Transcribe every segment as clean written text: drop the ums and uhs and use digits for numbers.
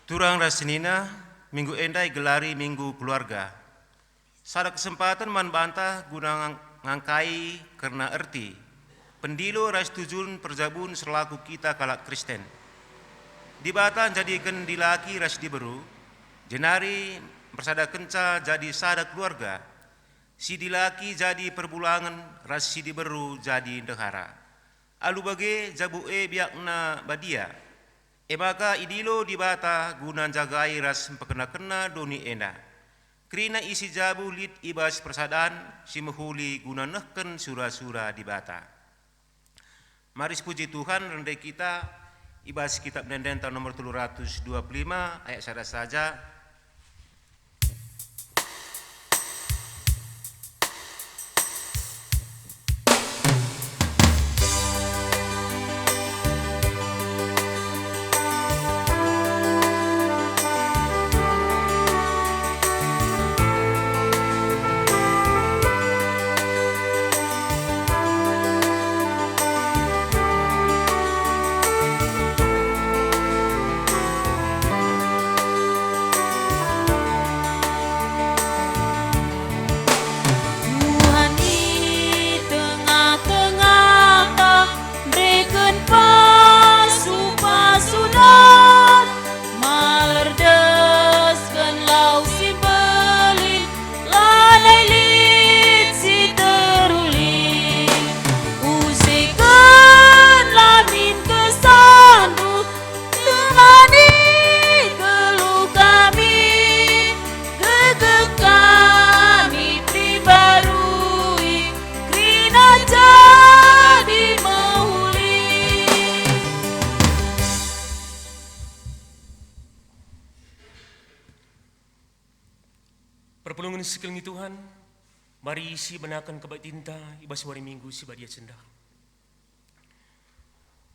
Turang rasinina, minggu endai gelari minggu keluarga. Sada kesempatan man bantah guna ngangkai karena erti. Pendilo ras tujun perjabun selaku kita kalak Kristen. Dibata jadikan dilaki ras diberu, jenari bersada kenca jadi sada keluarga. Si dilaki jadi perbulangan, ras si diberu jadi dehara. Alu bage jabu biakna badia. Maka idilo dibata guna jagai ras pekena-kena doni enda. Krina isi jabu lit ibas persadaan si mehuli guna nehken sura-sura dibata. Maris puji Tuhan rendai kita ibas kitab Denden tahun nomor 325 ayat sada saja. Perpulungan sekeliling Tuhan, mari isi benakan kebat tinta, ibas hari minggu si badia cendak.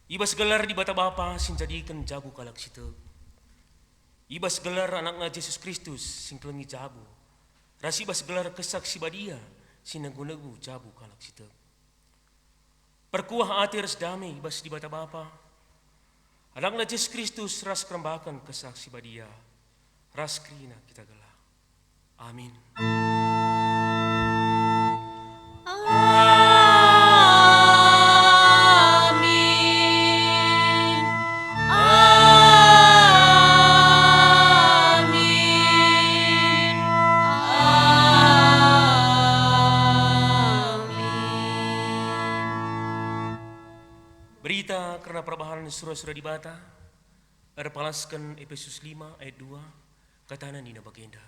Ibas gelar di bata bapa sing jadikan jabu kalak situ. Ibas gelar anaknya Yesus Kristus sing kelengi jabu. Ras ibas gelar kesak si badia sing negu-negu jabu kalak situ. Perkuah hati ras damai ibas di bata bapa. Anaknya Yesus Kristus ras kerembakan kesak si badia. Ras krina kita gelar. Amin. Amin. Amin. Amin. Berita karena perbaharan surah-surah di bata, palaskan Efesus 5 ayat 2, katanan dina bagenda.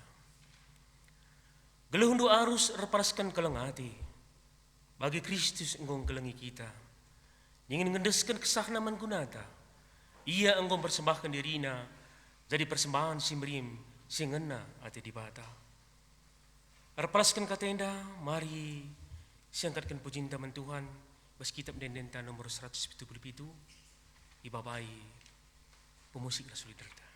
Geluhundu arus reparaskan kelengati, bagi Kristus enggong kelengi kita, ingin ngendeskan kesahna mangunata, ia enggong persembahkan dirina, jadi persembahan simrim singena ati dibata. Reparaskan katenda, mari siangkatkan pujinta man Tuhan, bas kitab dendenta nomor 177, ibabai pemusik la solidarita.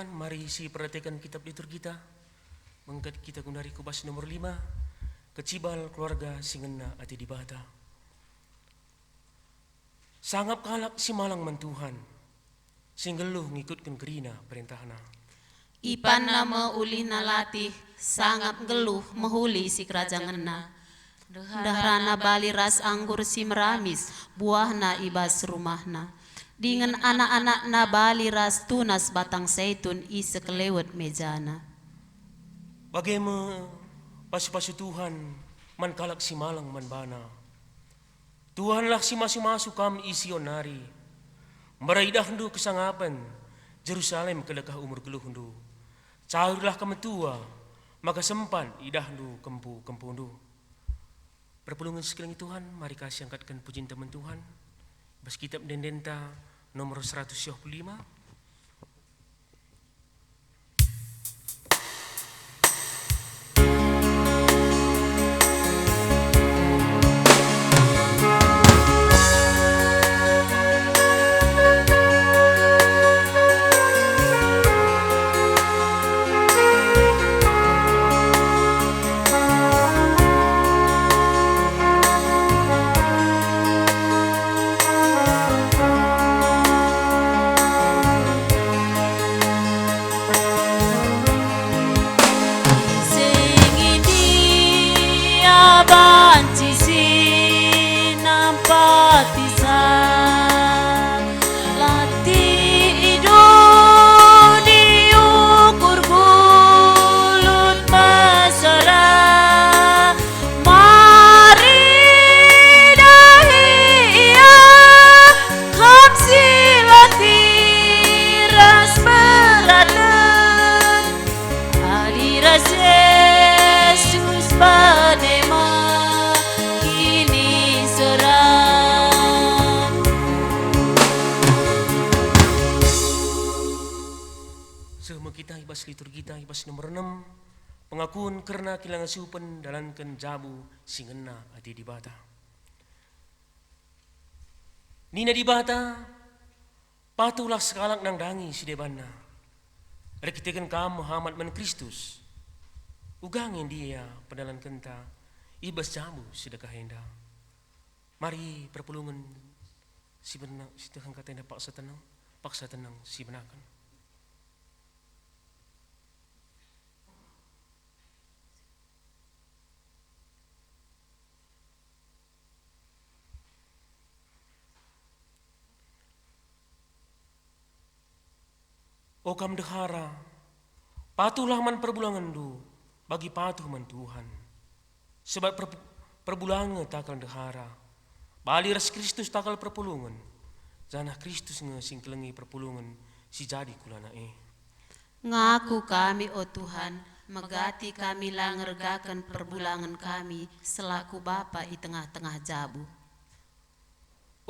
Tuhan, mari isi perhatikan kitab liturgi kita. Mengkat kita dari kubas nomor 5, kecibal keluarga singena ati dibata. Sangap kalak si malang man Tuhan, singgeluh ngikutkan kerina perintahna. Ipan nama ulih nalatih, sangap geluh mahuli si kerajanganna. Dahrana bali ras anggur si meramis, buahna ibas rumahna. Dengan anak-anak na bali ras tunas batang seitun isi kelewat mejana. Bagaimana pasu-pasu Tuhan man kalak si malang man bana. Tuhanlah si masu-masu kami isionari. Meraidah hendu kesangapan Jerusalem kedekah umur geluh hendu. Cairlah kami tua maka sempan idah hendu kempu hendu. Perpulungan sekeliling Tuhan, mari kasih angkatkan pujian teman Tuhan. Bas kitab Dendenta nomor 125. Liturgi kita ibas nomor 6, pengakuan karena kilangan supen dalankan jabu singena adi dibata. Nina dibata patulah sekalak nang dangi si debana. Rekitekan kamu Muhammad man Kristus. Ugangin dia pedalan kenta ibas jabu sedekah henda. Mari perpulungan si benang si Tuhan katanya paksa tenang si benakan. O kam dehara, patuhlah man perbulangan du, bagi patuh man Tuhan. Sebab perbulangan takal dehara, bali ras Kristus takal perpulungan. Janah Kristus ngesing kelengi perpulungan, si jadi kulana Ngaku kami, o Tuhan, megati kami langergakan perbulangan kami, selaku Bapa di tengah-tengah jabu.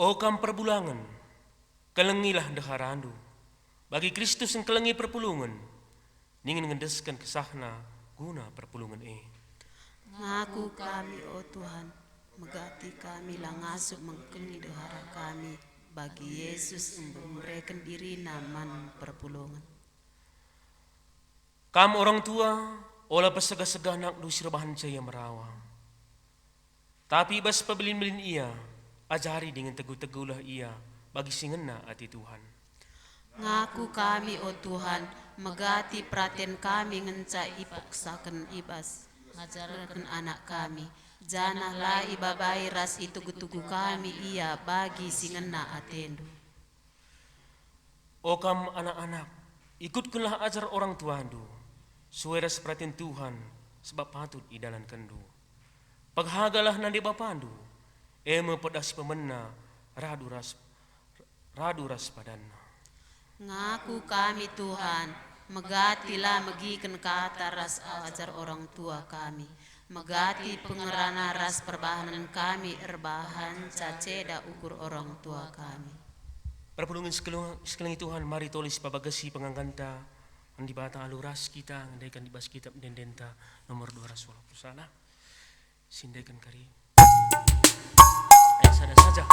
O kam perbulangan, kelengilah deharandu. Bagi Kristus yang kelengi perpulungan, ingin ngendeskan kesahna guna perpulungan Ngaku kami, o Tuhan, megati kami langasup mengkengi dehara kami, bagi Yesus memberikan diri naman perpulungan. Kamu orang tua, olah pesegah-segah nak dusir bahan caya merawa. Tapi bas pebelin-belin ia, ajari dengan teguh-teguhlah ia, bagi singena hati Tuhan. Ngaku kami, o Tuhan, megati perhatian kami ngenca ipoksakan ibas, ngajarkan anak kami, janahlah ibabai ras itu tugu kami ia bagi singena atendu. O kam anak-anak, ikutkanlah ajar orang tuandu, suara perhatian Tuhan, sebab patut idalan kendu. Paghagalah nandi bapandu, pedas pemena, radu ras padanna. Ngaku kami, Tuhan, megatilah megikan kata ras ajar orang tua kami, megati pengerana ras perbahanan kami erbahan caceda ukur orang tua kami. Perpulungan sekeliling Tuhan, mari tulis pabagasi pengangkanta ang dibata aluras kita ngandaikan dibas kitab Dendenta nomor 221. Sindaikan kari. Ayat sada saja.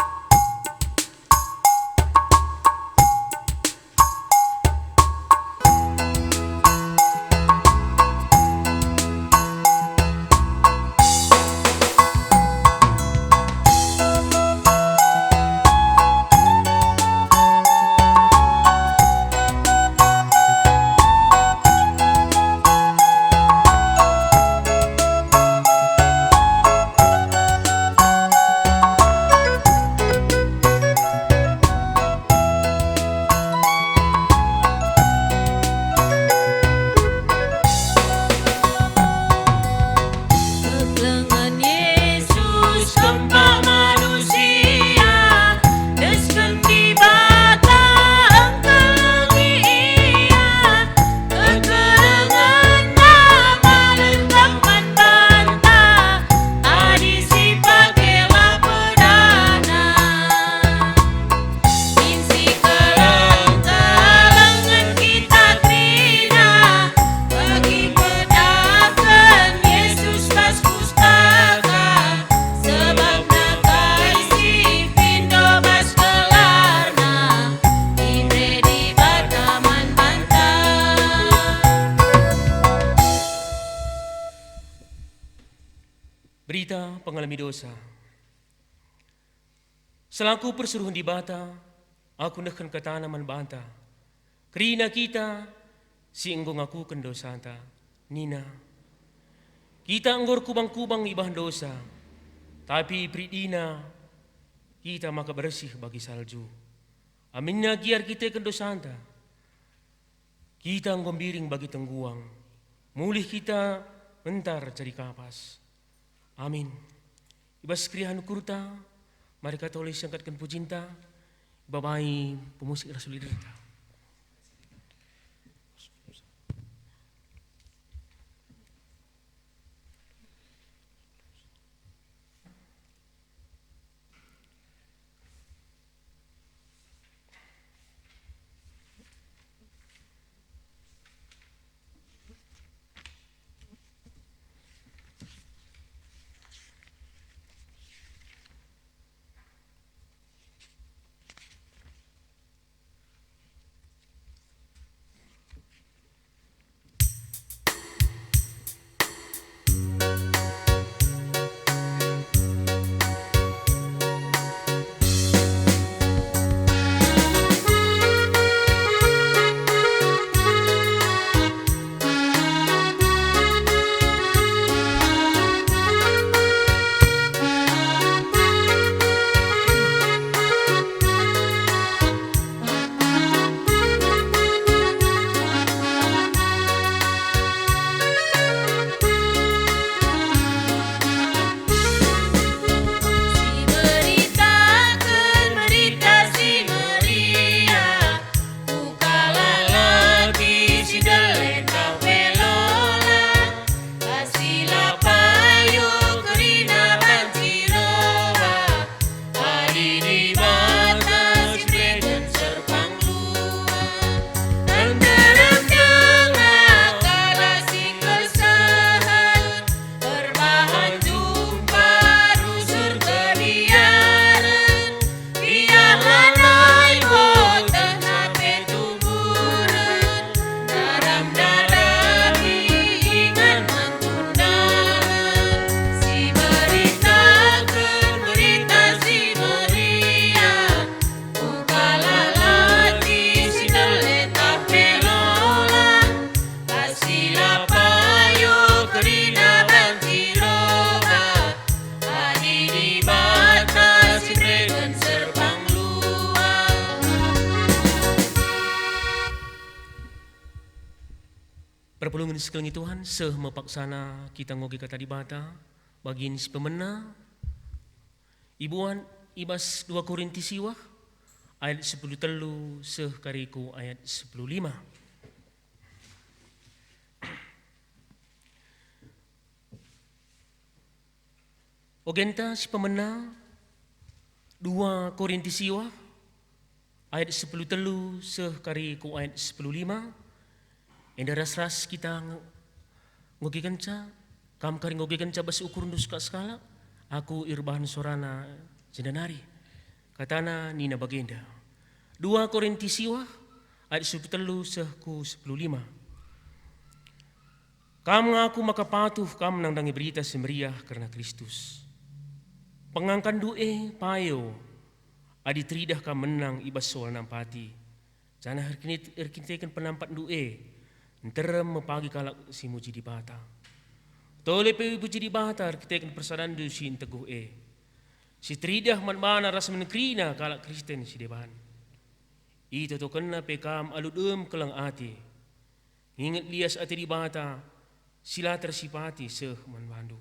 Berita pengalami dosa. Selaku persuruhan di bata, aku nekhan katanaman banta. Kerina kita, si engkau ngakukan dosa anta. Nina, kita enggor kubang-kubang ibah dosa, tapi pridina kita maka bersih bagi salju. Aminnya giar kita ke dosa anta. Kita ngombiring bagi tengguang, mulih kita mentar jadi kapas. Amin. Ibas krihan kurta, mari katolik sangkatkan pujinta, babai pemusik rasulidita. Perpulungan sekalian Tuhan, seh mepaksana kita ngogi kata di bata, bagian si pemena, ibuan ibas 2 Korintus siwah, ayat 10 telu, seh kariku ayat 10:5. Ogenta si pemena 2 Korintus siwah, ayat 10 telu, seh kariku ayat 10:5. Enda ras-ras kita ngogi kenca, kam kari ngogi kenca bas ukur nuska skala, aku irbahan sorana jendanari. Katana nina bagenda. 2 Korintus siwah, ayat 10 telu sehku 10:5. Kam ngaku maka patuh kam nangdangi berita semeriah karena Kristus. Pengangkan due payo, adi tridah kam menang ibas soal nampati. Jana herkintekan penampat due. Nterem mepagi kalak si muji di bata. Tole pe muji di bata kita kan persadan du si teguh Si tridah man mana ras menekrina kalak Kristen si deban. Ito to kena pe kam aludum kelang ati. Ingat lias ati di bata sila tersipati seh man bandu.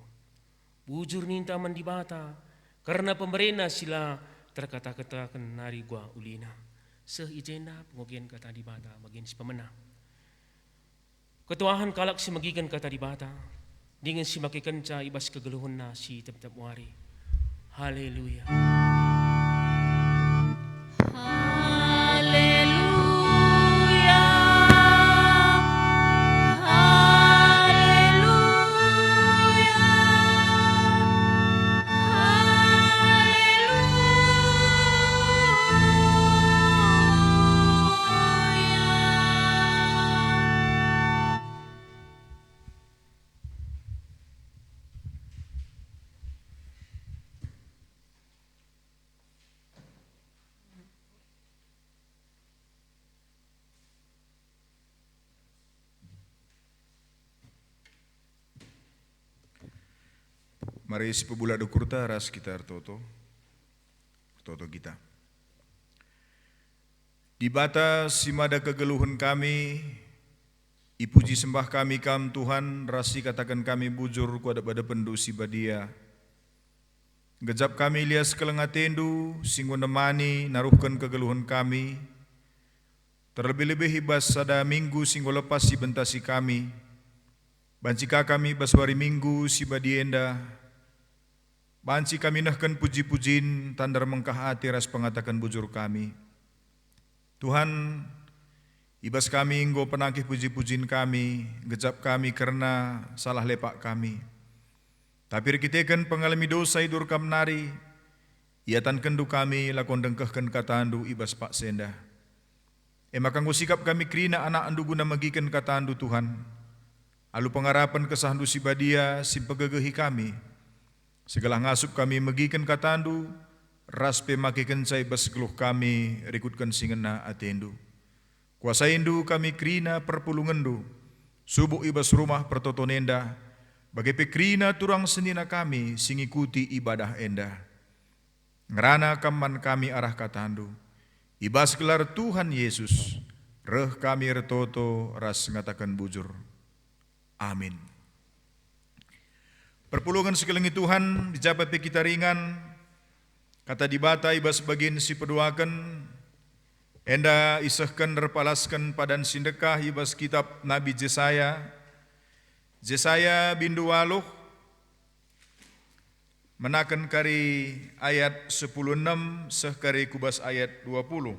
Bujur ninta man di bata karena pemerintah sila terkata-katakan nari gua ulina. Seh ijena pengogian kata di bata bagian si pemenang. Ketuahan kalak si magigan kata di bata, dengan si makikenca ibas kegeluhun na si tep-tep wari. Haleluya. Haleluya. Mari si pebula dokurta ras kita toto kita. Di bata simada kegeluhan kami, ipuji sembah kami kam Tuhan, rasi katakan kami bujur kuada pada pendusi badia. Gejap kami lias kelengatendu, singgo nemani naruhkan kegeluhan kami. Terlebih-lebih hibas sada minggu singgo lepas si bentasi kami. Bancika kami baswari minggu si badienda. Banci kami nahkan puji-pujin tandar mengkah hati ras pengatakan bujur kami. Tuhan, ibas kami enggo penangkih puji-pujin kami, gejap kami karena salah lepak kami. Tapi rikitekan pengalami dosa idur kam nari, iatan kendu kami lakon dengkehkan katandu ibas pak senda. Makang sikap kami krina anak andu guna magikan katandu Tuhan. Alu pengarapan kesahandu si badia simpegegehi kami. Segala ngasup kami megikan katandu, raspe makikan say basgeluh kami, rikutkan singena atendu. Kuasaindu kami krina perpulungendu, subuh ibas rumah pertotonenda, bagai pekrina turang senina kami, singikuti ibadah enda. Ngerana kaman kami arah katandu, ibas gelar Tuhan Yesus, reh kami retoto ras ngatakan bujur. Amin. Perpulungan sekelingi Tuhan, dijabat pe kita ringan, kata dibata ibas bagian si peduakan, enda isahkan repalaskan padan sindekah ibas kitab Nabi Jesaya bindu waluh, menakan kari ayat 10:6 seh kari kubas ayat 20.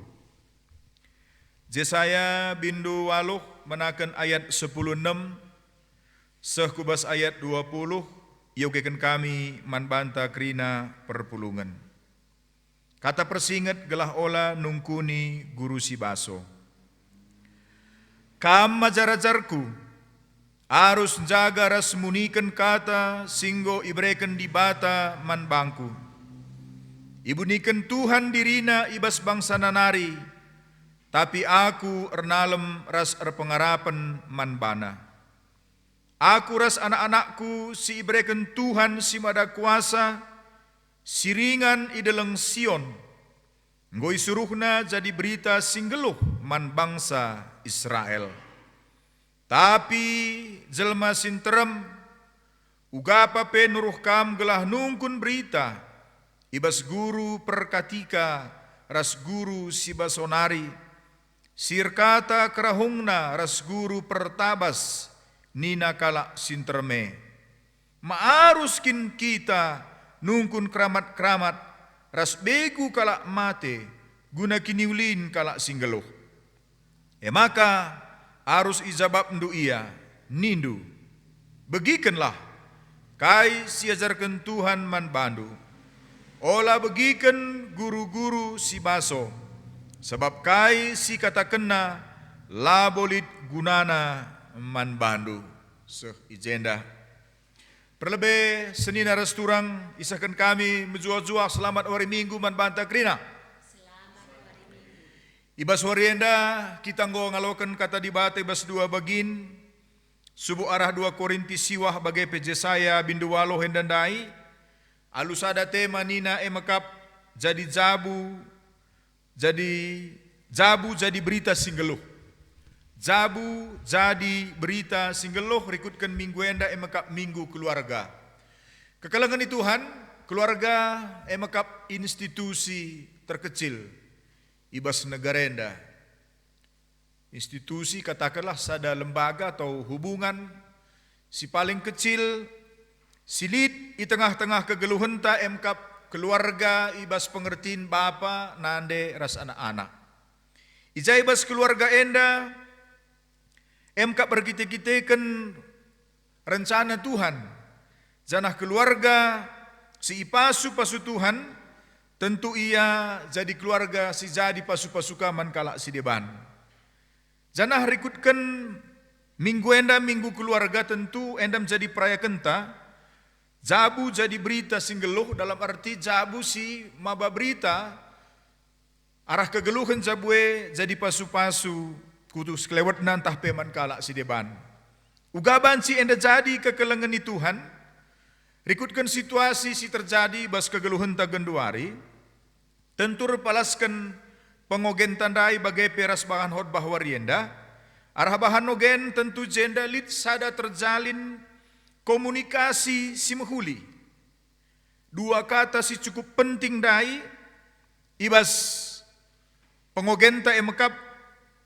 Jesaya bindu waluh menakan ayat 10:6 seh kubas ayat 20. Yogekan kami manbanta krina perpulungan. Kata persinget gelah ola nungkuni guru si baso. Kam majar-ajarku, arus jaga ras munikan kata singgo ibreken di bata man bangku. Ibunikan Tuhan dirina ibas bangsa nanari, tapi aku ernalem ras erpengarapan man bana. Aku ras anak-anakku si ibreken Tuhan si mada kuasa, siringan ideleng Sion, ngoi suruhna jadi berita singgeluh man bangsa Israel. Tapi jelma sinterem, ugapa pe nuruh kam gelah nungkun berita, ibas guru perkatika ras guru si basonari, sirkata kerahungna ras guru pertabas, nina kala sinterme. Maaruskin kita nungkun keramat-keramat ras begu kala mate guna kiniulin kala singgeluh. Maka arus ijabab ndu iya nindu. Begikenlah kai siajarkan Tuhan man bandu. Ola begiken guru-guru si baso. Sebab kai si kata kena labolit gunana man bandu seh ijenda. Perlebih senina resturang isahkan kami menjual-jual selamat hari Minggu man banta krina. Ibas warienda kita ngalokan kata dibata ibas dua bagin. Subuh arah 2 Korintus siwah bagai pejesaya bindu walo hendandai. Alusada tema nina emakap jadi jabu jadi berita singgeluh. Jabu jadi berita singgeluh rikutkan minggu enda emakap minggu keluarga. Kekalangan Tuhan, keluarga emakap institusi terkecil ibas negara enda. Institusi katakanlah sada lembaga atau hubungan si paling kecil silit di tengah-tengah kegeluhan ta emkap keluarga ibas pengertiin bapa nande ras anak-anak. Ijai ibas keluarga enda MK berkite-kitekan rencana Tuhan. Janah keluarga si pasu Tuhan, tentu ia jadi keluarga si jadi pasu kaman kalak si deban. Janah rikutkan minggu enda minggu keluarga tentu endam jadi peraya kenta. Jabu jadi berita singgeluh dalam arti jabu si maba berita. Arah kegeluhan jabue jadi pasu-pasu. Kutus kelewat nantah peman kalak si deban. Ugaban si enda jadi kekelengan Tuhan. Rikutkan situasi si terjadi bas kegeluhan tagenduari, tentu repalaskan pengogen tandai bagai peras bahan hot bahwa rienda, arah bahan nogen tentu jenda lit sada terjalin komunikasi si mehuli. Dua kata si cukup penting dai, ibas pengogenta emekap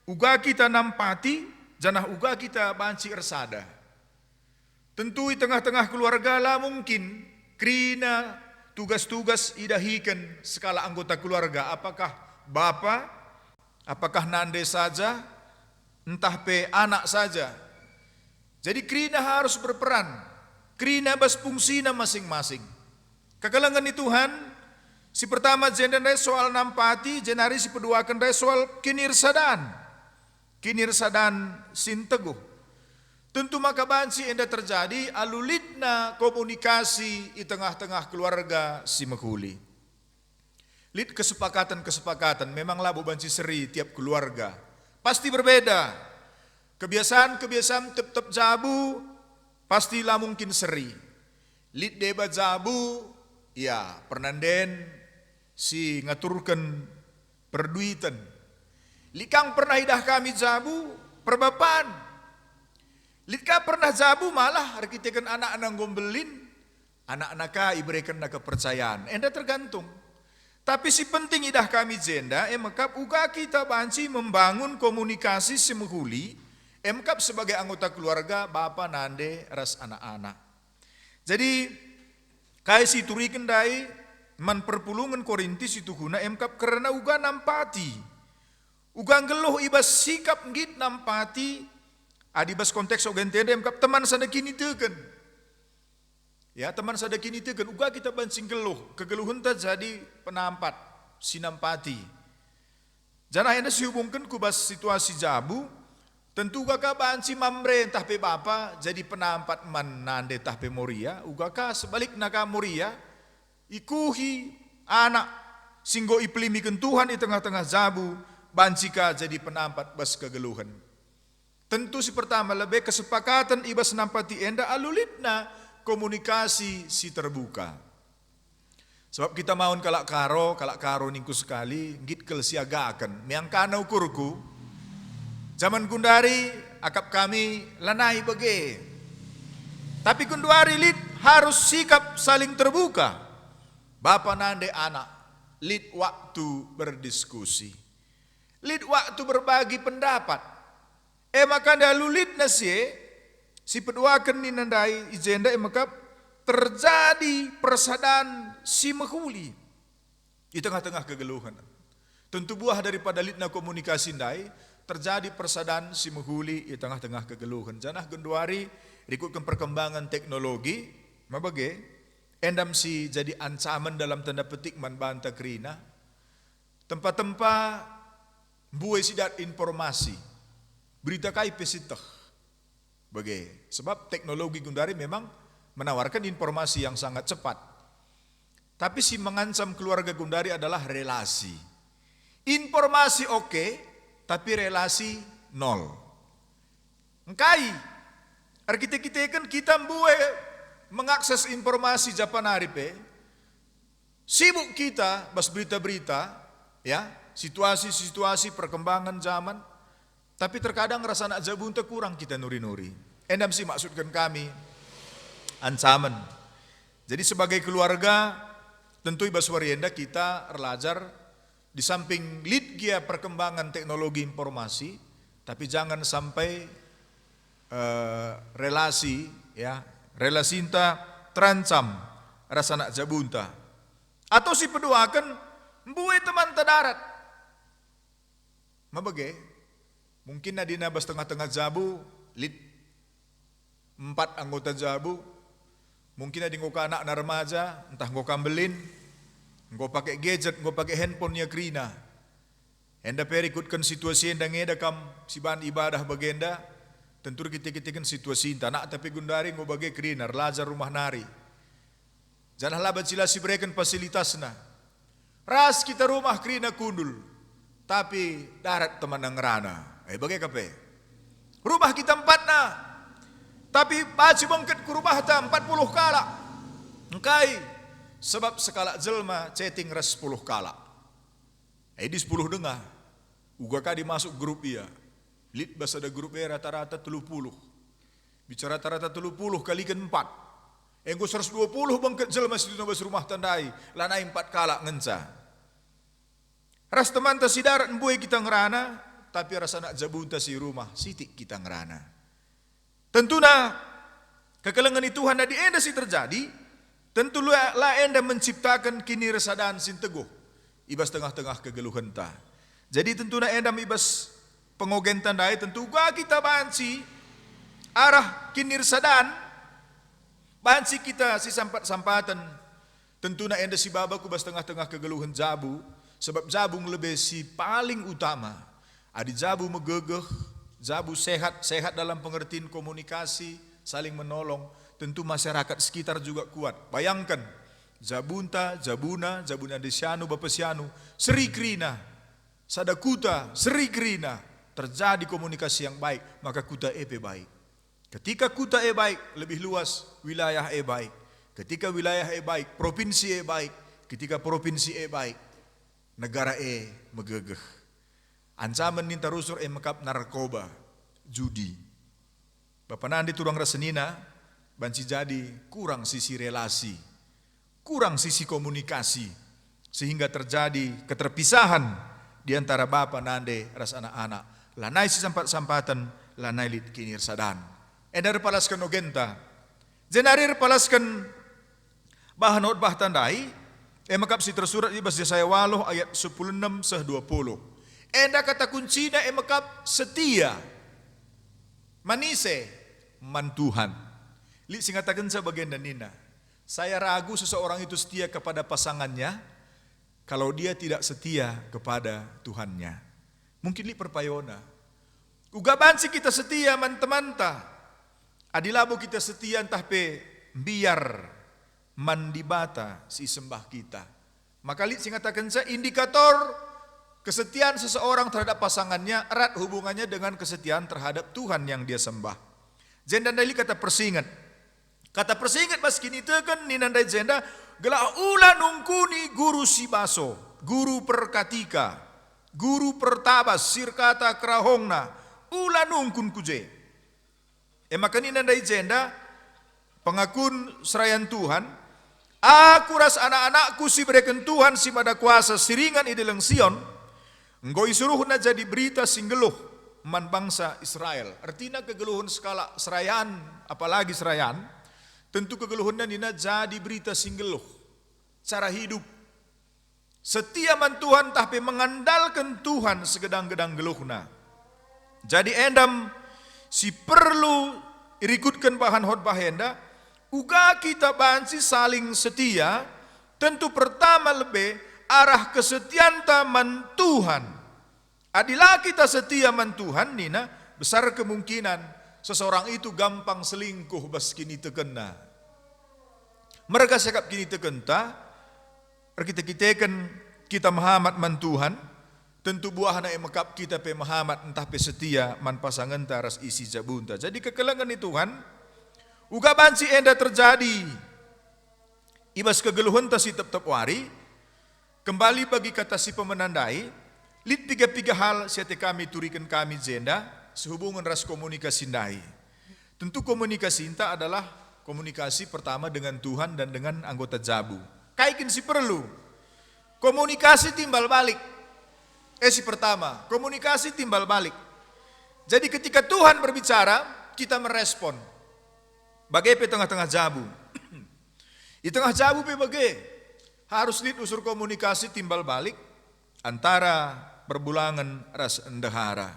uga kita nampati, janah uga kita banci ersada. Tentu di tengah-tengah keluarga lah mungkin krina tugas-tugas idahikan skala anggota keluarga. Apakah bapa, apakah nande saja, entah pe anak saja. Jadi krina harus berperan, krina bas fungsina masing-masing. Kekalangan ni Tuhan, si pertama jendenai soal nampati, jenari si kedua kendai soal kinirsadan sinteguh. Tentu maka banci enda terjadi alulitna komunikasi di tengah-tengah keluarga si mekuli. Lit kesepakatan memang labu banci seri tiap keluarga. Pasti berbeda. Kebiasaan tetap jabu pastilah mungkin seri. Lit debat jabu, ya pernanden si ngaturkan perduitan. Likang pernah idah kami jabu perbapan. Litka pernah jabu malah arkitekan anak-anak gombelin, anak-anak ka iberikan na kepercayaan. Enda tergantung. Tapi si penting idah kami jenda, emekap uga kita banci membangun komunikasi semehuli, emekap sebagai anggota keluarga, bapa nande ras anak-anak. Jadi kai si turi kendai man perpulungan Korintus itu guna emekap karena uga nampati. Uga ngeluh ibas sikap ngit nampati. Adibas konteks ogentende emkap teman sadakini teukeun. Ya, teman sadakini teukeun uga kita bancing geluh, kegeluhun teh jadi penampat, sinampati. Janah ena sihubungkeun ku bas situasi jabu, tentu uga ka banci mamre entah pe bapa jadi penampat man nande tah pe moria, uga ka sebalikna ka moria ikuhi anak singgo iplimikeun Tuhan di tengah-tengah jabu, banci ka jadi penampat bas kegeluhan. Tentu si pertama lebih kesepakatan ibas nampati enda alulitna komunikasi si terbuka. Sebab kita maun kalak karo ningku sekali ngit kel siagakan. Miang kana ukurku zaman kundari akap kami lanai bege. Tapi kundari lit harus sikap saling terbuka. Bapa nande anak lit waktu berdiskusi. Lit waktu berbagi pendapat. Maka dalulit nasi si peduakan ni nandai ijenda maka terjadi persadaan si mehuli di tengah-tengah kegeluhan. Tentu buah daripada litna komunikasi ndai terjadi persadaan si mehuli di tengah-tengah kegeluhan. Janah genduari ikutkan perkembangan teknologi mabage endam si jadi ancaman dalam tanda petik man banta krina. Tempat-tempat buai sidat informasi. Berita kai pesitah bagai sebab teknologi gundari memang menawarkan informasi yang sangat cepat. Tapi si mengancam keluarga gundari adalah relasi. Informasi oke, tapi relasi nol. Engkai arkitek kan kita mbue mengakses informasi Japan haripe. Sibuk kita bas berita-berita ya, situasi-situasi perkembangan zaman. Tapi terkadang rasa nak jabun teh kurang kita nuri-nuri. Endam sih maksudkan kami ancaman. Jadi sebagai keluarga tentu ibas warienda kita belajar di samping lead gia perkembangan teknologi informasi, tapi jangan sampai relasi inta terancam rasa nak jabunta. Atau si peduakan mbue teman tadarat. Mabage mungkin nadina bas tengah-tengah jabu, lit 4 anggota jabu, mungkin ada ngoka anak na remaja, entah ngoka belin, nggo pakai gadget, nggo pakai handphone nya krina. Enda perikutkan situasi enda ngeda kam si bahan ibadah bagenda, tentu kita kan situasi inta nak tapi gundari nggo bagai krina, lajar rumah nari. Jangan labat sila si berikan fasilitasna. Ras kita rumah krina kundul, tapi darat teman ngerana. Bagai kape. Rumah kita 4 na. Tapi paci bongket ke rumah ta 40 kala. Engkai sebab sekala jelma chatting res 10 kala. Di 10 dengar. Uga kadi masuk grup ia. Lid bas ada grup rata-rata 30. Bicara rata-rata 30 kalikan 4. Engko 120 bangket jelma situ bas rumah tandai. Lanai 4 kala ngenca. Ras teman ta sidarat mbuai kita ngerana, tapi rasa nak jabunta si rumah sitik kita ngerana. Tentuna kekelengan itu Tuhan di enda si terjadi, tentu lah enda menciptakan kini resadaan sin teguh. Ibas tengah-tengah kegeluhan ta. Jadi tentu na enda ibas pengogen tandai tentu gua kita banci arah kini resadaan banci kita si sampatan tentu na enda si babaku bas tengah-tengah kegeluhan jabu. Sebab jabu lebih si paling utama. Adi jabu megegeh, jabu sehat dalam pengertian komunikasi, saling menolong. Tentu masyarakat sekitar juga kuat. Bayangkan, jabunta, jabuna desianu, bapesianu, seri krina, sadakuta, seri krina. Terjadi komunikasi yang baik, maka kuta epe baik. Ketika kuta baik, lebih luas, wilayah baik. Ketika wilayah baik, provinsi baik. Ketika provinsi baik, negara megegeh. Ancaman ninta rusur mekap narkoba, judi. Bapak nandi turang rasenina, banci jadi kurang sisi relasi, kurang sisi komunikasi, sehingga terjadi keterpisahan di antara bapak nande ras anak-anak. Lanai si sampatan, lanai lit kinir sadan. Endar palaskan ogenta, jenarir palaskan bahan bah tandai. Makap si tersurat di bahasa Yesaya waloh ayat 16-20. Enda kata kuncinya makap setia. Manise man Tuhan. Li singatakan sa bagian dan nina. Saya ragu seseorang itu setia kepada pasangannya kalau dia tidak setia kepada Tuhannya. Mungkin li perpayona. Ugaban si kita setia man temanta. Adilabu kita setia entah pe biar mandibata si sembah kita. Maka lihat singatakan saya indikator kesetiaan seseorang terhadap pasangannya erat hubungannya dengan kesetiaan terhadap Tuhan yang dia sembah. Jenda dali kata persingat. Kata persingat mas kini tekan ninandai jenda gelah ula nungkuni guru si baso, guru perkatika, guru pertabas, sirkata krahongna, ula nungkun kuje. Maka ninandai jenda pengakun serayan Tuhan. Aku ras anak-anakku si berikan Tuhan si pada kuasa siringan ideleng Sion. Engkau isuruh na jadi berita singgeluh man bangsa Israel. Artinya kegeluhan skala serayaan, apalagi serayaan. Tentu kegeluhannya nina jadi berita singgeluh. Cara hidup. Setia man Tuhan tapi mengandalkan Tuhan segedang-gedang geluhna. Jadi endam si perlu irikutkan bahan hotbah enda. Uga kita banci saling setia, tentu pertama lebih arah kesetiaan man Tuhan. Adilah kita setia man Tuhan, nina besar kemungkinan seseorang itu gampang selingkuh bas kini tekena. Mereka sekap kini tekenta, kita mahamat man Tuhan, tentu buahna mekap kita pe mahamat entah pe setia man pasangan taras isi jabunta. Jadi kekelengan itu Tuhan. Uga banci enda terjadi. Ibas kegeluhan ta si tep-tep wari. Kembali bagi kata si pemenandai. Lit 3 hal siate kami turikan kami jenda. Sehubungan ras komunikasi ndai. Tentu komunikasi inta adalah komunikasi pertama dengan Tuhan dan dengan anggota jabu. Kaikin si perlu. Komunikasi timbal balik. Si pertama. Komunikasi timbal balik. Jadi ketika Tuhan berbicara, kita merespon. Bagai pe tengah-tengah jabu. Di tengah jabu pe bagai. Harus lihat unsur komunikasi timbal balik antara perbulangan ras endahara.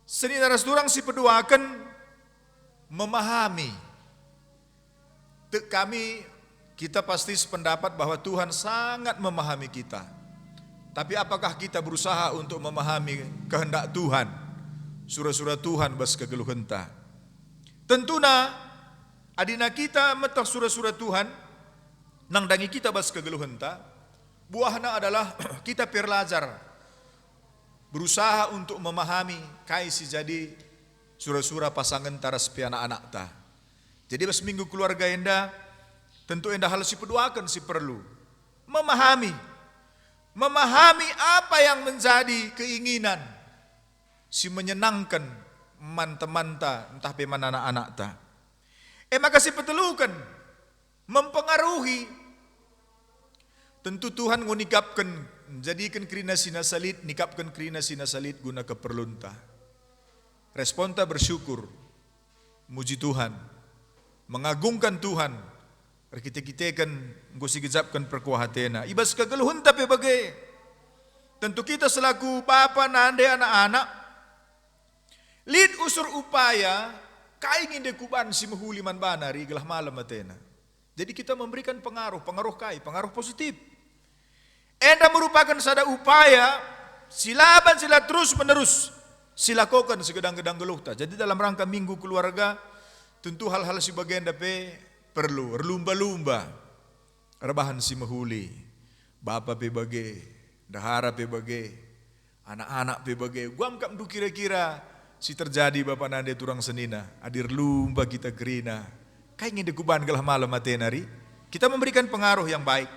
Seni ras durang si peduakan memahami. Kita pasti sependapat bahwa Tuhan sangat memahami kita. Tapi apakah kita berusaha untuk memahami kehendak Tuhan? Surah-surah Tuhan bas kegeluhenta. Tentunya adina kita metak surah-surah Tuhan nang dangi kita bas kegeluhenta, buahna adalah kita belajar berusaha untuk memahami kaisi jadi surah-surah pasangan taras pi anak-anak ta. Jadi bas minggu keluarga enda tentu endah hal si peduakan si perlu memahami apa yang menjadi keinginan si menyenangkan manta-manta entah bagaimana anak-anak ta. Maka si petelukan mempengaruhi tentu Tuhan ngunikapkan jadikan kerina sina salit nikapkan kerina sina salit guna keperluan ta. Respon ta bersyukur, muji Tuhan, mengagungkan Tuhan. Kita kan ngusi gejapkan perkuahatena. Ibas kegeluhun tapi bagai. Tentu kita selaku bapa nande anak-anak, lid usur upaya kaingin dekuban si mehuliman banari gelah malam atena. Jadi kita memberikan pengaruh pengaruh positif. Enda merupakan sada upaya sila terus menerus silakokan segedang-gedang geluhta. Jadi dalam rangka minggu keluarga tentu hal-hal si bagian dape perlu berlumba-lumba rebahan si mehuli bapa pe bage dahara pe bage anak-anak pe bage guam kam du kira-kira si terjadi bapa nande turang senina adir lumba kita gerina kayak ngide kuban gelah malam atenari kita memberikan pengaruh yang baik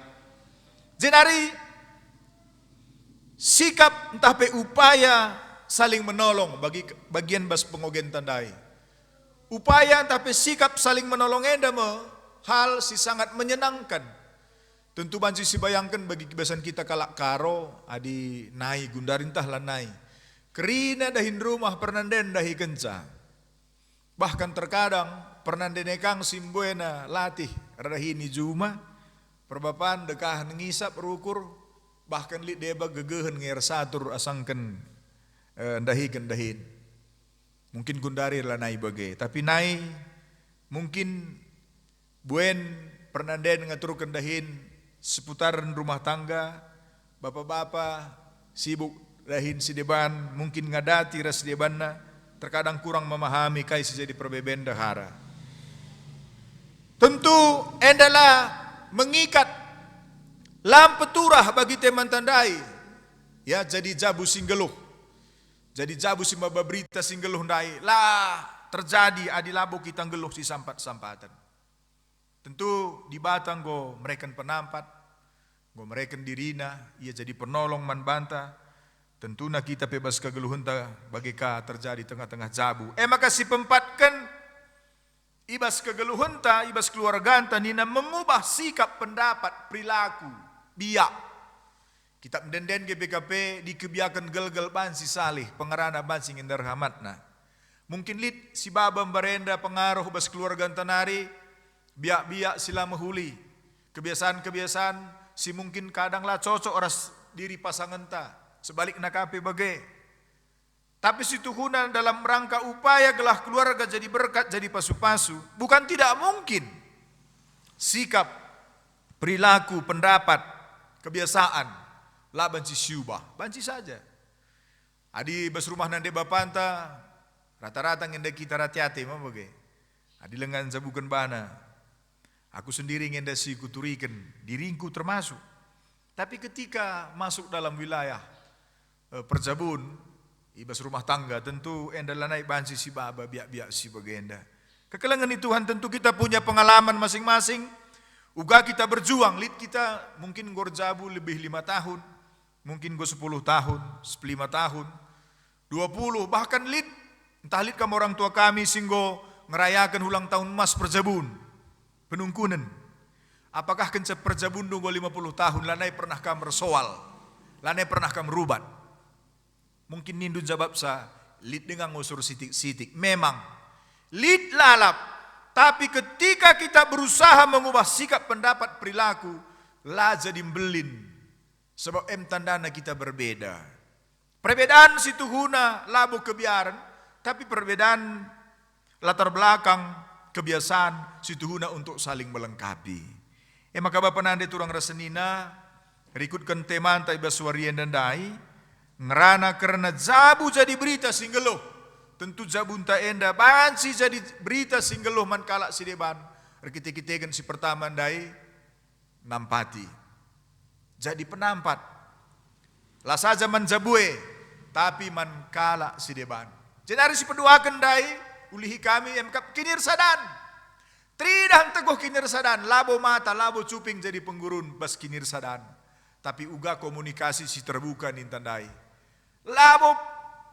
jenari sikap entah pe upaya saling menolong bagi bagian bas pengogen tandai. Upaya tapi sikap saling menolong endama hal si sangat menyenangkan. Tentu banci si bayangkan bagi kebiasaan kita kalak karo adi nai gundarintah lah nai. Kerina dahin rumah pernanden dahi kenca. Bahkan terkadang pernanden ekang simbuena latih radahini juma perbapan dekah ngisap rukur bahkan lit deba gegehen nger satur asangken dahin. Mungkin gundari lah nai bagai, tapi nai mungkin buen pernanden ngaturkan dahin seputaran rumah tangga, bapak-bapak sibuk dahin si deban, mungkin ngadati ras debanna, terkadang kurang memahami kai jadi perbeben dahara. Tentu endalah mengikat lampeturah bagi teman tandai, ya jadi jabu singgeluh. Jadi jabu si maba berita singgeluh ndai lah terjadi adilabu kita geluh si sampat-sampatan. Tentu di Batang go mereka penampat, go mereka dirina, ia jadi penolong man banta. Tentuna kita bebas kegeluhun ta bagi ka terjadi tengah-tengah jabu. Maka si pempatkan ibas kegeluhun ta, ibas keluarga ta nina mengubah sikap pendapat perilaku biak. Kita mendenden GBKP dikebiakan gel-gel bansi salih pengarana bansi ngindar hamatna. Mungkin lid si baba barenda pengaruh bas keluarga tanari biak-biak sila mehuli. Kebiasaan-kebiasaan si mungkin kadang lah cocok oras diri pasangan ta. Sebalik nakape bagai. Tapi si tuhunan dalam rangka upaya gelah keluarga jadi berkat jadi pasu-pasu. Bukan tidak mungkin. Sikap, perilaku, pendapat, kebiasaan. Lah banci siubah, banci saja. Adi bas rumah nande bapanta, rata-rata ngende kita rati-hati mah bagai. Adi lengan zabukan bana. Aku sendiri ngende si kuturikan, diringku termasuk. Tapi ketika masuk dalam wilayah perjabun, ibas rumah tangga, tentu enda naik banci si baba, biak-biak si bagenda. Kekelengan itu Tuhan tentu kita punya pengalaman masing-masing. Uga kita berjuang, lid kita mungkin gorjabu lebih 5 tahun. Mungkin gue 10 tahun, 5 tahun, 20, bahkan lid, entah lid kamu orang tua kami singgo ngerayakan ulang tahun emas perjabun, penungkunan. Apakah kencep perjabun nunggu 50 tahun, lanai pernah kamu bersoal, lanai pernah kamu rubat. Mungkin nindu jawab sa, lid dengan ngusur sitik-sitik, memang, lid lalap, tapi ketika kita berusaha mengubah sikap pendapat perilaku, lah jadi belin. Sebab tandana kita berbeda. Perbedaan situ guna labu kebiaran, tapi perbedaan latar belakang kebiasaan situ guna untuk saling melengkapi. Maka Bapak nande turang rasenina rikutkan teman ta ibas warian dan dai ngerana karena jabu jadi berita singgeluh. Tentu jabu ta enda bansi jadi berita singgeluh man kalak si deban. Rekite-kitegan si pertama dai nampati. Jadi penampat. Lah saja menjabue, tapi man kala si deban. Jenari si pedua kendai, ulihi kami emkap kinir sadan. Tridang teguh kinir sadan, labo mata, labo cuping jadi penggurun, bas kinir sadan. Tapi uga komunikasi si terbuka nin tandai. Labo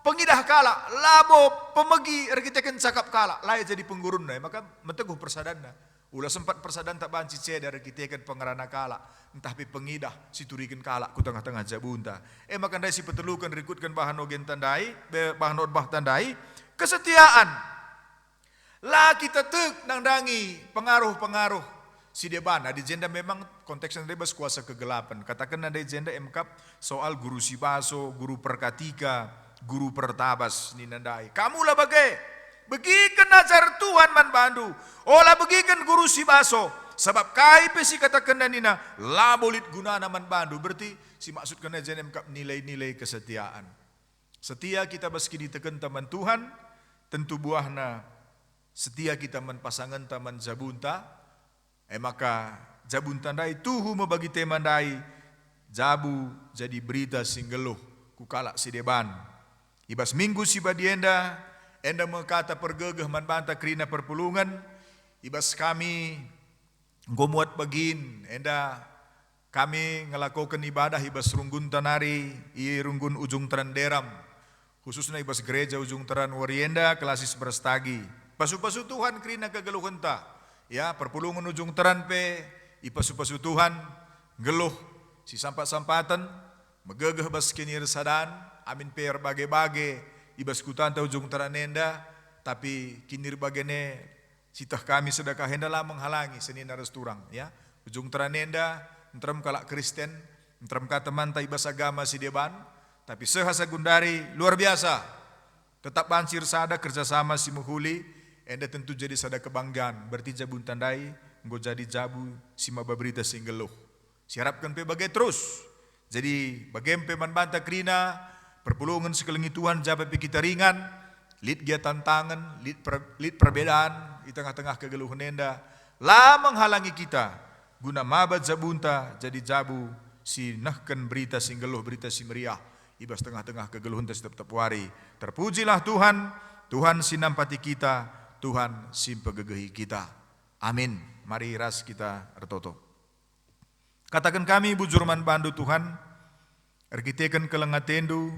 pengidah kala, labo pemegi ergiteken cakap kala, layak jadi penggurun na, maka menteguh persadanna. Ulah sempat persadan tak banci cedar ergiteken pengarana kala, entah pi pengidah si turiken kala ku tengah-tengah jabunta. Maka ndai si petelukan rikutkan bahan ogen tandai, bahan odbah tandai, kesetiaan. Lah kita tek nangdangi pengaruh-pengaruh si deban. Di jenda memang konteksnya bebas kuasa kegelapan. Katakan ada jenda MKAP soal guru sibaso, guru perkatika, guru pertabas ni nandai. Kamulah bagai begikan ajar Tuhan man bandu. Olah begikan guru sibaso. Sebab kai pesi katakan nina labolit gunana man bandu. Berarti si maksud kena jenda MKAP nilai-nilai kesetiaan. Setia kita meski ditekan teman Tuhan, tentu buahna setia kita man pasangan taman jabunta. Maka jabunta ndai tuhu membagi temandai jabu jadi berita singgeluh kukala si deban. Ibas minggu si badienda enda mengkata pergegeh man banta krina perpulungan. Ibas kami ngomuat bagin enda kami ngelakukan ibadah ibas runggun tanari i runggun ujung teranderam. Khususnya ibas gereja ujung teran warienda kelasis berstagi. Pasu-pasu Tuhan krina kegeluhan ta. Ya, perpulungan ujung teran pe ipasu-pasu Tuhan geluh si sampat-sampatan megegeh bas kinir sadan amin per bage-bage ibas kutanta ujung teran nenda tapi kinir bagene sitah kami sedekah henda lah menghalangi senin resturang ya ujung teran nenda entrem kalak Kristen entrem kata manta ibas agama si deban tapi sehasa gundari luar biasa tetap bansir sada kerjasama si muhuli. Enda tentu jadi sada kebanggaan. Berarti jabun tandai, engkau jadi jabu si maba berita singgeluh. Siharapkan pe bagai terus. Jadi bagempe man banta krina, perpulungan sekelengi Tuhan jabat pe kita ringan, lid gia tantangan, lid perbedaan di tengah-tengah kegeluhan enda, lah menghalangi kita guna maba jabunta jadi jabu si nahkan berita singgeluh berita si meriah. Ibas tengah-tengah kegeluhan tetap wari. Terpujilah Tuhan, Tuhan sinampati kita. Tuhan simpegegehi kita. Amin. Mari ras kita ertoto. Katakan kami bujurman bandu Tuhan. Ergiteken kelengatendu.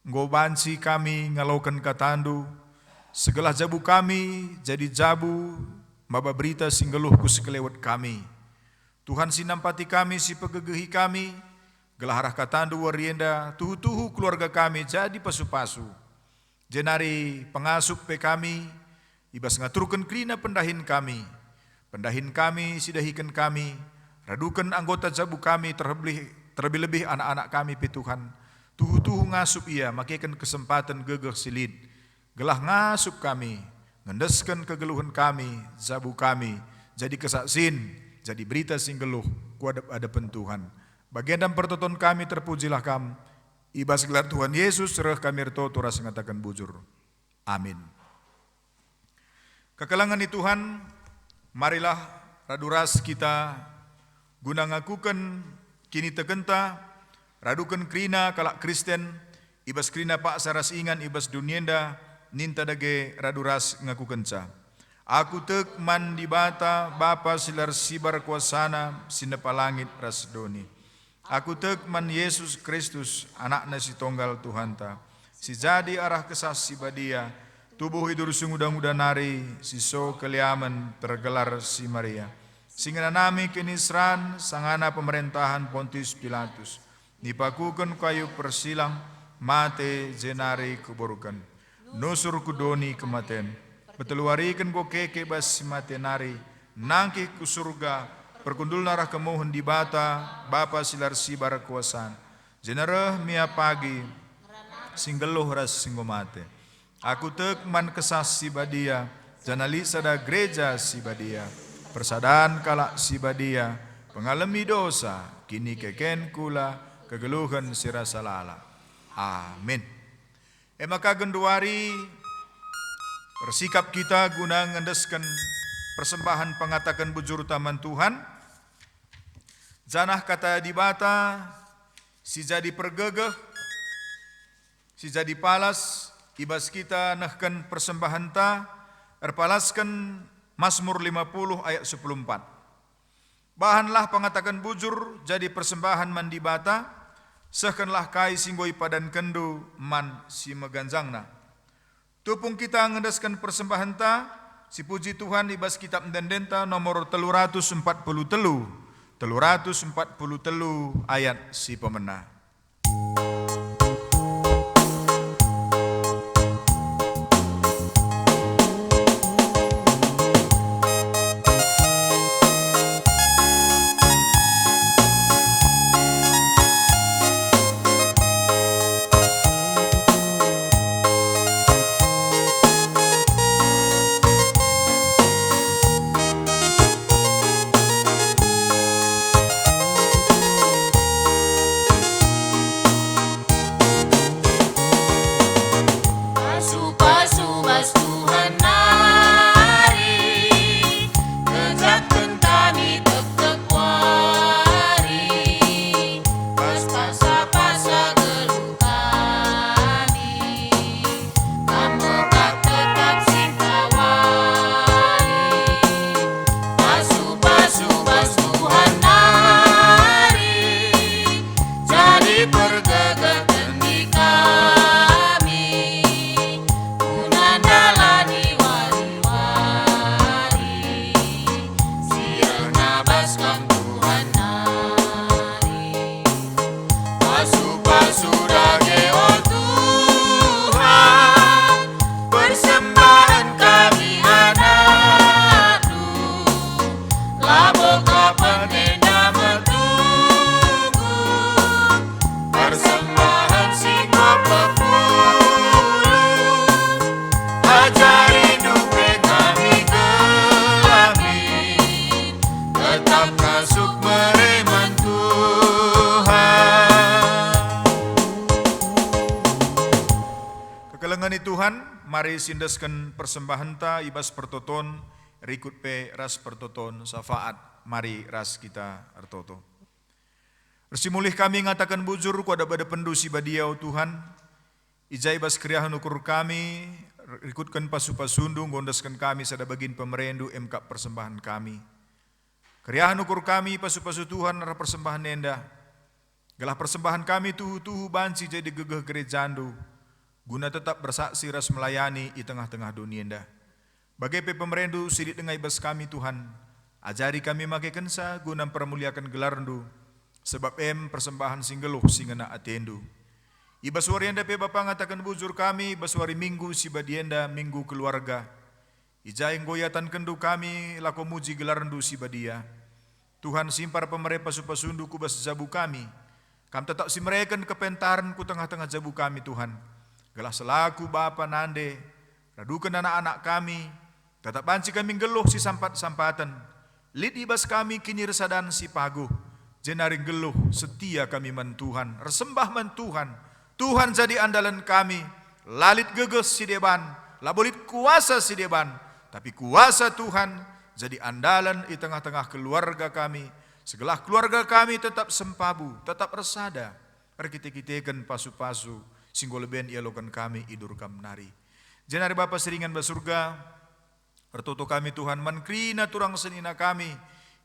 Ngobansi kami ngalaukan katandu. Segala jabu kami jadi jabu. Maba berita singgeluh ku sekelewat kami. Tuhan sinampati kami si pegegehi kami. Gelaharah katandu warienda. Tuhu-tuhu keluarga kami jadi pasu-pasu. Jenari pengasup pe kami. Ibas ngaturkan krina pendahin kami sidahikan kami, radukan anggota jabu kami terlebih-lebih anak-anak kami pe Tuhan. Tuhu-tuhu ngasup ia, makaikan kesempatan gegeh silid. Gelah ngasup kami, ngendeskan kegeluhan kami, jabu kami, jadi kesaksin, jadi berita singgeluh, kuadap-adapan Tuhan. Bagian dan pertoton kami terpujilah kam, ibas gelar Tuhan Yesus, serah kami retoto ras ngatakan bujur. Amin. Kekelangan di Tuhan, marilah raduras kita guna ngakukan kini tekenta, radukan krina kalak Kristen, ibas krina pak saras ingan ibas dunienda, ninta dage raduras ngakukan ca. Aku tek man di bata Bapa silar sibar kuasana sinepa langit rasdoni. Aku tek man Yesus Kristus anakna si tonggal Tuhanta, si jadi arah kesas si badia, tubuh hidur sungudang-udang nari, siso keliaman tergelar si Maria. Singana nami kenisran, sangana pemerintahan Pontius Pilatus. Nipakukan kayu persilang, mate jenari kuburukan. Nusur kudoni kematen. Beteluarikan ko keke bas si mate nari, nangki ku surga, perkundul narah kemohon di bata, Bapa silar sibar kuasan. Jenareh mia pagi, singgeluh ras singgomate. Aku tek man kesas si badia, janali sada gereja si badia, persadaan kalak si badia, pengalami dosa, kini keken kula, kegeluhan si rasa lala. Amin. Maka genduari, bersikap kita guna ngendeskan persembahan pengatakan bujur taman Tuhan, janah kata dibata, si jadi pergegeh, si jadi palas, ibas kita nahkan persembahan ta, erpalaskan Mazmur 50 ayat 14. Bahanlah pengatakan bujur jadi persembahan mandi bata, sekenlah kai singgoi padan kendu man si meganjangna. Tupung kita ngedaskan persembahan ta, si puji Tuhan ibas kitab mendendenta nomor 343 ayat si pemenah. Tuhan, mari sindaskan persembahan ta ibas pertoton, rikut pe ras pertoton syafaat, mari ras kita artoto. Resimulih kami ngatakan bujur kuada pada pendusi badiau Tuhan, ijai bas kriahan ukur kami, rikutkan pasu-pasundung, gondaskan kami sada bagin pemerendu emkap persembahan kami. Kriahan ukur kami pasu-pasu Tuhan arah persembahan nenda, galah persembahan kami tuhu-tuhu banci jadi gegeh gerejandu, guna tetap bersaksi ras melayani di tengah-tengah dunia indah. Bagai pemerendu sidik dengai bas kami Tuhan, ajari kami make kensa guna permuliakan gelarndu, sebab persembahan singgeluh singena atendu. Ibas warienda pe Bapa ngatakan bujur kami, baswari minggu si badienda minggu keluarga. Ijai goyatan kendu kami, lako muji gelarndu si badia. Tuhan simpar pemere pasu-pasundu kubas jabu kami, kam tetap si mereken kepentaran ku tengah-tengah jabu kami Tuhan. Galah selaku Bapa nande, radukan anak-anak kami, tetap banci kami geluh si sampat-sampatan. Lid ibas kami kini resadan si paguh, jenaring geluh setia kami man Tuhan, resembah man Tuhan. Tuhan jadi andalan kami, lalit geges si deban, labolit kuasa si deban, tapi kuasa Tuhan jadi andalan di tengah-tengah keluarga kami. Segelah keluarga kami tetap sempabu, tetap resada, rekite-kiteken pasu-pasu, singgol ben ialokan kami idur kam nari. Jenari Bapa seringan basurga, ertoto kami Tuhan mankrina turang senina kami,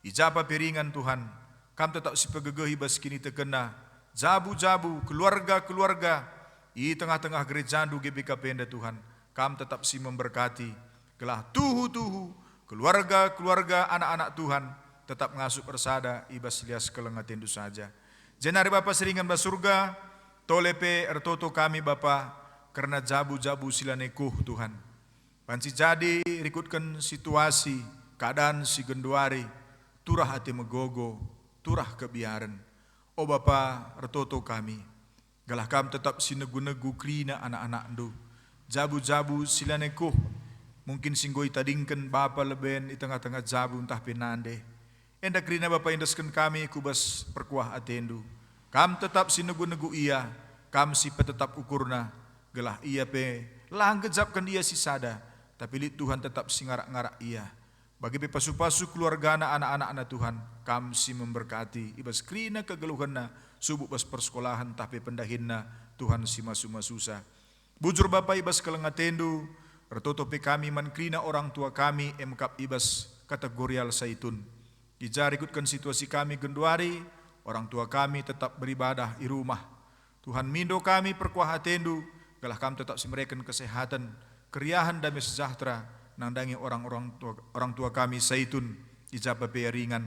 ijapa piringan Tuhan, kam tetap si pegegehi bas kini tekena, jabu-jabu, keluarga-keluarga, i tengah-tengah gerejandu GBK Penda Tuhan, kam tetap si memberkati, gelah tuhu-tuhu, keluarga-keluarga anak-anak Tuhan, tetap ngasup persada, ibas lias kelengatendu saja. Jenari Bapa seringan basurga, tolepe ertoto kami Bapa, karena jabu-jabu silanekuh Tuhan. Panci jadi rikutkan situasi, keadaan si genduari, turah hati megogo, turah kebiaran. O Bapa ertoto kami, galah kam tetap sinegu-negu krina anak-anak ndu. Jabu-jabu silanekuh, mungkin singgoi tadingkan Bapa leben di tengah-tengah jabu entah penande. Endak krina Bapa indaskan kami kubas perkuah atendu. Kam tetap sinegu-negu ia, kam si tetap ukurna, gelah ia pe, lang gejapkan ia si sada, tapi li Tuhan tetap si ngarak-ngarak ia. Bagi pe pasu-pasu keluarga anak-anak Tuhan, kam si memberkati, ibas krina kegeluhanna, subuh bas persekolahan tapi pendahinna, Tuhan si masu-masusa. Bujur Bapa ibas kelengatendu, Retoto pe kami man krina orang tua kami emkap ibas kategorial saitun. Dijarikutkan situasi kami genduari, orang tua kami tetap beribadah di rumah. Tuhan mindo kami perkuah hatendu, galah kami tetap simereken kesehatan, keriahan damai sejahtera, nandangi orang tua kami saitun, ijaba pe ringan.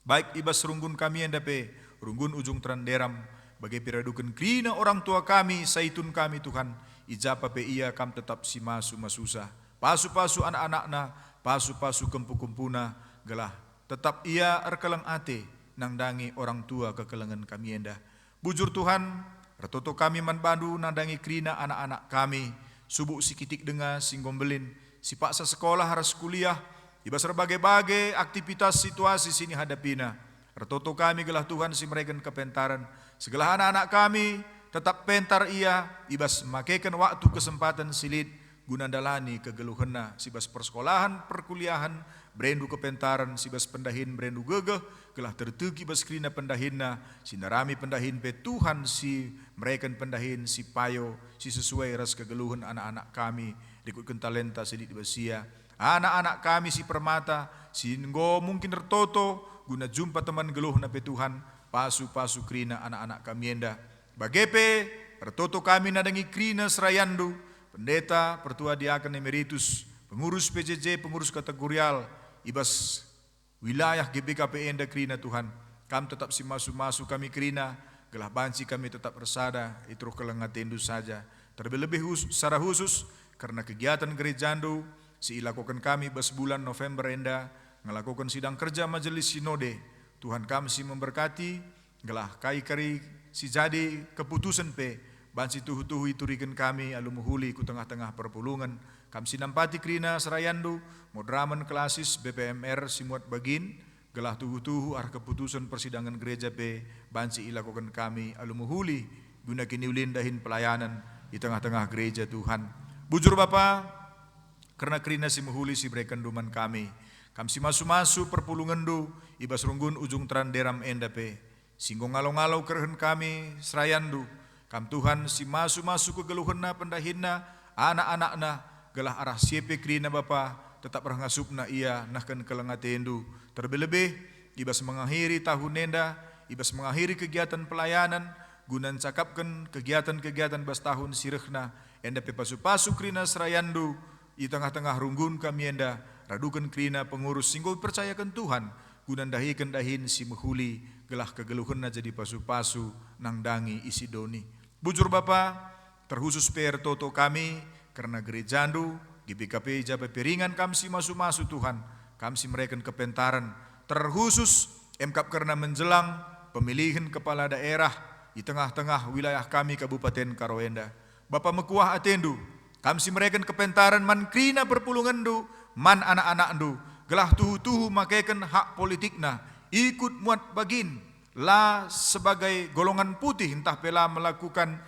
Baik ibas runggun kami enda pe, runggun ujung teranderam, bagai piradukan krina orang tua kami, saitun kami Tuhan, ijaba pe ia kam tetap si masu masusa. Pasu-pasu anak-anakna, pasu-pasu kempu-kempuna, gelah tetap ia erkelang ate, nangdangi orang tua kekelengan kami enda. Bujur Tuhan, retoto kami man bandu nandangi krina anak-anak kami, subuh sikitik denga singgombelin, si paksa sekolah harus kuliah, ibas berbagai-bagai aktivitas situasi sini hadapina. Retoto kami gelah Tuhan si mereka kepentaran, segala anak-anak kami tetap pentar ia, ibas makaikan waktu kesempatan silit, guna dalani kegeluhena, sibas persekolahan, perkuliahan, berendu kepentaran, sibas pendahin berendu gegeh, gelah tertuki bas krina pendahinna, sinarami pendahin pe Tuhan si mereka pendahin si payo, si sesuai ras kegeluhan anak-anak kami, ikutkan talenta sedikit basia, anak-anak kami si permata, si nggo mungkin tertoto, guna jumpa teman geluh na pe Tuhan, pasu-pasu krina anak-anak kami enda. Bagepe, pertoto kami nadangi krina serayandu, pendeta, pertua diaken emeritus, pengurus PJJ, pengurus kategorial, ibas wilayah GBKP enda krina Tuhan. Kami tetap si masu-masu kami krina, gelah banci kami tetap bersada, itu kelengatendu saja. Terlebih secara khusus, karena kegiatan gerejandu, si ilakukan kami bas bulan November enda, ngelakukan sidang kerja majelis sinode. Tuhan kami si memberkati, gelah kai kari si jadi keputusan pe, bansi tuhu-tuhu iturikan kami alumuhuli ku tengah-tengah perpulungan. Kami si nampati krina serayandu, modraman klasis BPMR simuat bagin, gelah tuhu-tuhu ar keputusan persidangan gereja pe, bansi ilakukan kami alumuhuli, guna kiniulin dahin pelayanan di tengah-tengah gereja Tuhan. Bujur Bapa, karena krina si muhuli si brekan duman kami, kami si masu-masu perpulungan du, ibas runggun ujung teranderam endape, singgung ngalau-ngalau kerhen kami serayandu, kam Tuhan si masu-masu kegeluhenna pendahinna, anak-anakna, gelah arah siepe krina Bapa, tetap rangasupna ia, nahkan kelengatendu, terlebih, ibas mengakhiri tahun enda, ibas mengakhiri kegiatan pelayanan, gunan cakapkan kegiatan-kegiatan bas tahun sirehna, endape pasu-pasu krina serayandu, di tengah-tengah runggun kami enda, radukan krina pengurus singgol percayakan Tuhan, gunan dahikan dahin si mehuli, gelah kegeluhena jadi pasu-pasu, nangdangi isi doni. Bujur Bapa, terkhusus per toto kami, karena gerejandu, GBKP jabai peringan kami si masu-masu Tuhan, kami si mereka kepentaran, terkhusus emkap karena menjelang pemilihan kepala daerah di tengah-tengah wilayah kami Kabupaten Karoenda. Bapa mekuah atendu, kami si mereka kepentaran man krina perpulungan du, man anak-anak du, gelah tuhu-tuhu makaikan hak politikna, ikut muat bagin, lah sebagai golongan putih entah pela melakukan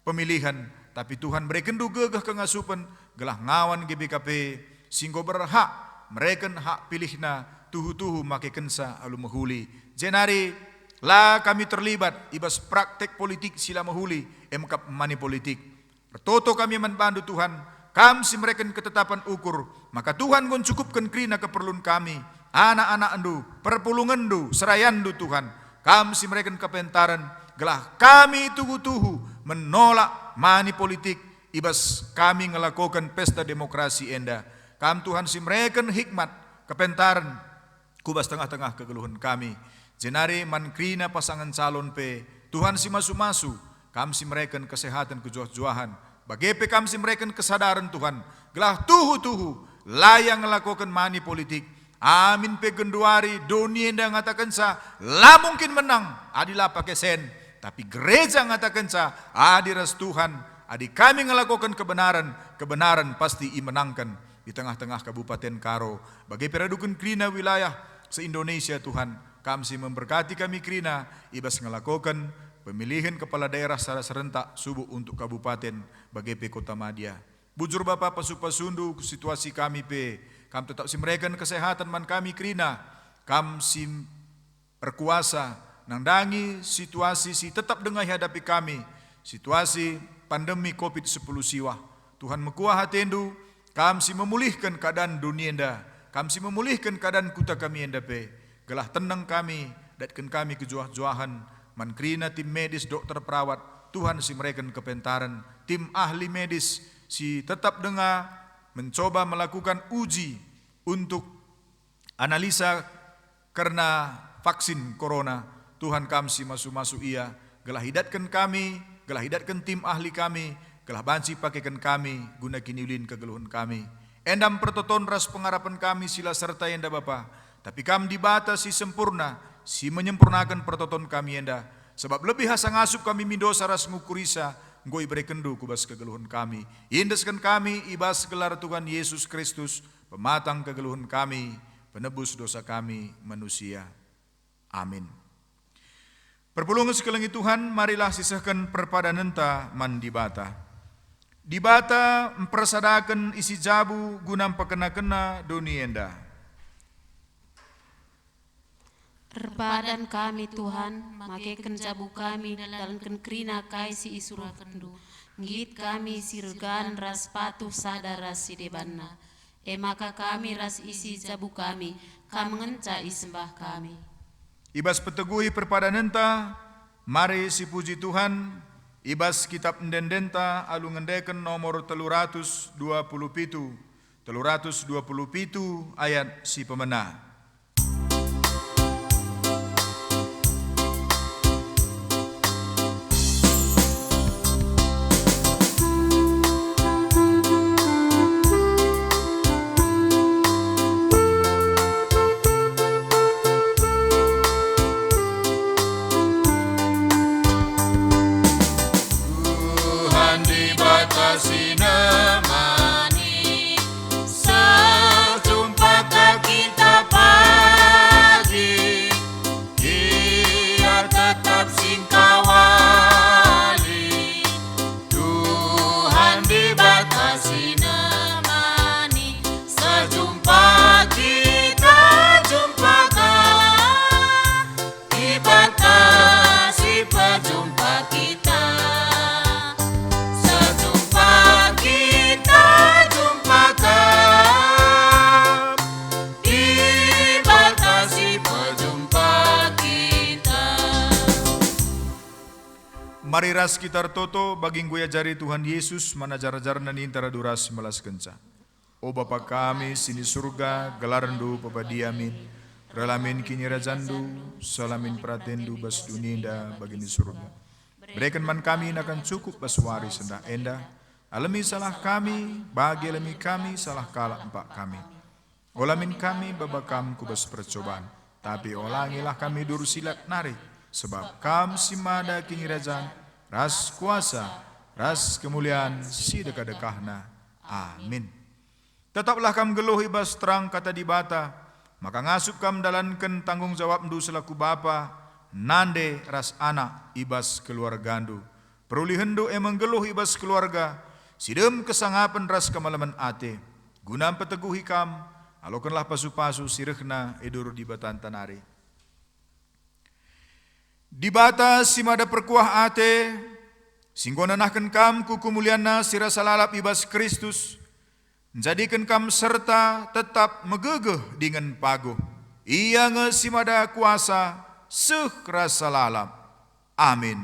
pemilihan, tapi Tuhan berikan du gegah kengasupan, gelah ngawan GBKP, singgo berhak, mereka hak pilihna, tuhu-tuhu makaikan sa alumahuli. Jenari, lah kami terlibat, ibas praktek politik sila mahuli, emkap mani politik. Bertoto kami membantu Tuhan, kami si mereka ketetapan ukur, maka Tuhan gon cukupkan krina keperluan kami, anak-anak andu, perpulungan du, serayandu Tuhan, kami si mereka kepentaran, gelah kami tuhu-tuhu menolak mani politik, ibas kami ngelakukan pesta demokrasi enda, kami Tuhan si mereka hikmat, kepentaran, kubas tengah-tengah kegeluhan kami, jenari man krina pasangan calon pe, Tuhan si masu-masu, kami si mereka kesehatan kejuah-juahan, bagepe kami si mereka kesadaran Tuhan, gelah tuhu-tuhu layang melakukan mani politik, amin pe genduari dunia yang ngatakan sa, lah mungkin menang, adilah pakai sen, tapi gereja ngatakan sa, adiras Tuhan, adi kami melakukan kebenaran, kebenaran pasti imenangkan di tengah-tengah Kabupaten Karo, bagai peradukan krina wilayah se-Indonesia Tuhan, kami si memberkati kami krina, ibas melakukan pemilihan kepala daerah secara serentak subuh untuk kabupaten bagai pe Kota Madia. Bujur Bapa pasu-pasundu situasi kami pe, kami tetap si mereka kesehatan man kami krina, kami si berkuasa nangdangi situasi si tetap dengai hadapi kami, situasi pandemi COVID-10 siwah. Tuhan mekuah hatendu, Kam si memulihkan keadaan dunia enda, kam si memulihkan keadaan kuta kami enda pe. Gelah tenang kami, datkan kami kejuah-juahan, mankrina tim medis, dokter perawat, Tuhan si mereka kepentaran, tim ahli medis si tetap dengar mencoba melakukan uji untuk analisa karena vaksin corona. Tuhan kami si masuk-masuk ia, gelah hidatkan kami, gelah hidatkan tim ahli kami, gelah banci pakaikan kami, guna kini ulin kegeluhan kami. Endam pertoton ras pengharapan kami sila serta enda Bapa, tapi kami dibatasi sempurna, si menyempurnakan pertoton kami enda. Sebab lebih hasang asup kami mindosa ras ngukurisa, ngoi berekendu kubas kegeluhan kami. Indeskan kami ibas gelar Tuhan Yesus Kristus, pematang kegeluhan kami, penebus dosa kami manusia. Amin. Perpulungan sekelengi Tuhan, marilah sisahkan perpadanenta mandibata. Dibata mempersadakan isi jabu gunam pakena-kena dunienda. Perpadan kami Tuhan, makaikan jabu kami dalam kerina kai si isura kendu. Ngit kami sirgan ras patuh sadar ras si debanna. Maka kami ras isi jabu kami, kam ngenca isembah kami. Ibas peteguhi perpadanenta, mari si puji Tuhan. Ibas kitab ndendenta alu ngendeken nomor 327 ayat si pemena. Mari ras kita toto baging gue jari Tuhan Yesus manajar-jar nani intara duras melas kenca. O Bapa kami sini surga gelarandu papadiamin. Relamin kini rajandu salamin pratendu bas duninda bagini surga. Berikan man kami akan cukup bas waris sendah enda. Alami salah kami bagi alami kami salah kalah empak kami. Olamin kami babakam kubas percobaan. Tapi olangilah kami dursilat nari. Sebab kam simada kini rajan, ras kuasa, ras kemuliaan, si dekah-dekahna. Amin. Tetaplah kam geluh ibas terang kata dibata, maka ngasup kam dalankan tanggung jawab ndu selaku bapa, nande ras anak ibas keluargandu. Peruli hendu emang geluh ibas keluarga, sidem kesangapan ras kemalaman ate. Gunam peteguhi kam, alokanlah pasu-pasu sirehna edur di batan tanari. Dibata simada perkuah ate, singgonanahkan kam ku kumuliana sirasa lalap ibas Kristus, menjadikan kam serta tetap megegeh dengan paguh. Ia nge simada kuasa seh rasa lalap. Amin.